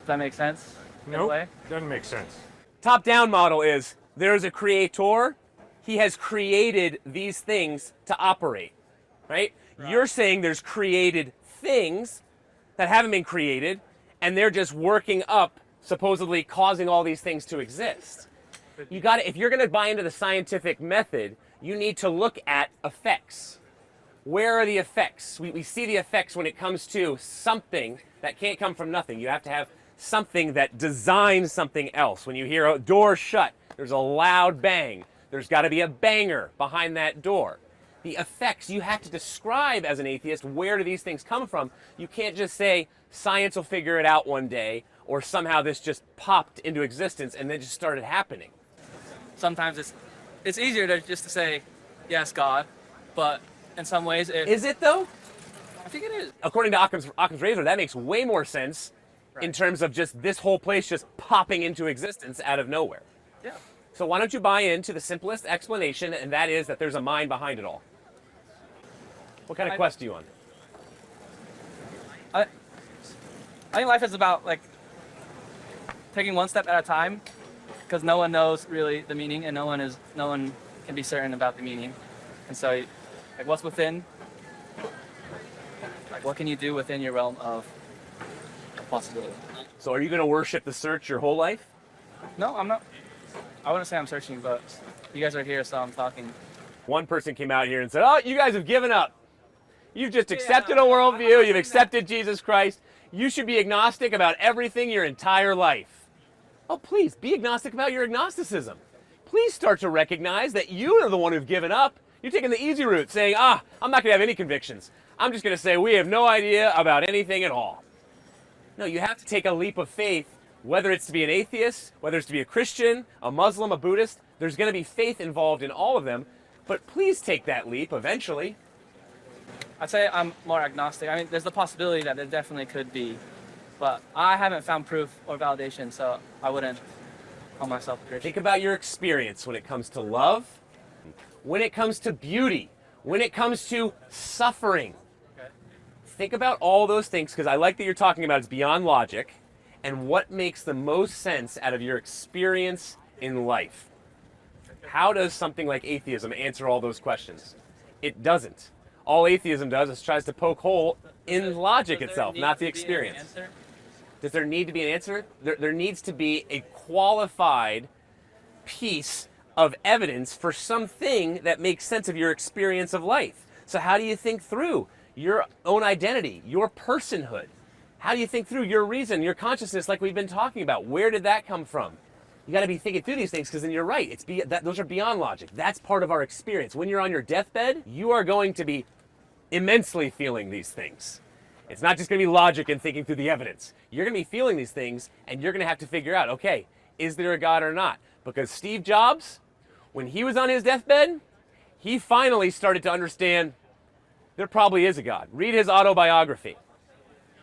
that make sense? In a Nope, way? doesn't make sense. Top-down model is there's a creator. He has created these things to operate, right? You're saying there's created things that haven't been created, and they're just working up, supposedly causing all these things to exist. You got if you're going to buy into the scientific method, you need to look at effects. Where are the effects? We see the effects when it comes to something that can't come from nothing. You have to have something that designs something else. When you hear a door shut, there's a loud bang. There's got to be a banger behind that door. The effects you have to describe as an atheist. Where do these things come from? You can't just say science will figure it out one day, or somehow this just popped into existence and then just started happening. Sometimes it's easier just to say, yes, God, but in some ways Is it though? I think it is. According to Occam's razor, that makes way more sense in terms of just this whole place just popping into existence out of nowhere. Yeah. So why don't you buy into the simplest explanation, and that is that there's a mind behind it all. What kind of quest are you on? I think life is about like taking one step at a time, because no one knows really the meaning, and no one can be certain about the meaning. And so, like, what's within? Like, what can you do within your realm of possibility? So are you going to worship the search your whole life? No, I'm not. I wouldn't say I'm searching, but you guys are here, so I'm talking. One person came out here and said, oh, you guys have given up. You've just accepted a worldview. You've accepted Jesus Christ. You should be agnostic about everything your entire life. Oh, please, be agnostic about your agnosticism. Please start to recognize that you are the one who've given up. You're taking the easy route, saying, I'm not going to have any convictions. I'm just going to say we have no idea about anything at all. No, you have to take a leap of faith, whether it's to be an atheist, whether it's to be a Christian, a Muslim, a Buddhist. There's going to be faith involved in all of them, but please take that leap eventually. I'd say I'm more agnostic. I mean, there's the possibility that there definitely could be, but I haven't found proof or validation, so I wouldn't call myself a Christian. Think about your experience when it comes to love, when it comes to beauty, when it comes to suffering. Okay. Think about all those things, because I like that you're talking about it's beyond logic, and what makes the most sense out of your experience in life. How does something like atheism answer all those questions? It doesn't. All atheism does is tries to poke hole in logic itself, not the experience. Does there need to be an answer? There needs to be a qualified piece of evidence for something that makes sense of your experience of life. So how do you think through your own identity, your personhood? How do you think through your reason, your consciousness, like we've been talking about? Where did that come from? You got to be thinking through these things, because then you're right. Those are beyond logic. That's part of our experience. When you're on your deathbed, you are going to be immensely feeling these things. It's not just going to be logic and thinking through the evidence. You're going to be feeling these things, and you're going to have to figure out, okay, is there a God or not? Because Steve Jobs, when he was on his deathbed, he finally started to understand there probably is a God. Read his autobiography.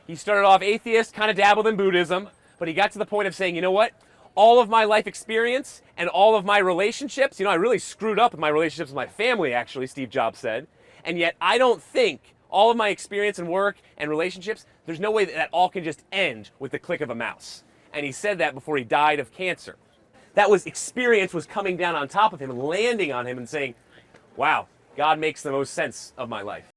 He started off atheist, kind of dabbled in Buddhism, but he got to the point of saying, you know what? All of my life experience and all of my relationships, I really screwed up with my relationships with my family, actually, Steve Jobs said. And yet I don't think all of my experience and work and relationships, there's no way that all can just end with the click of a mouse. And he said that before he died of cancer. That was experience was coming down on top of him, landing on him and saying, wow, God makes the most sense of my life.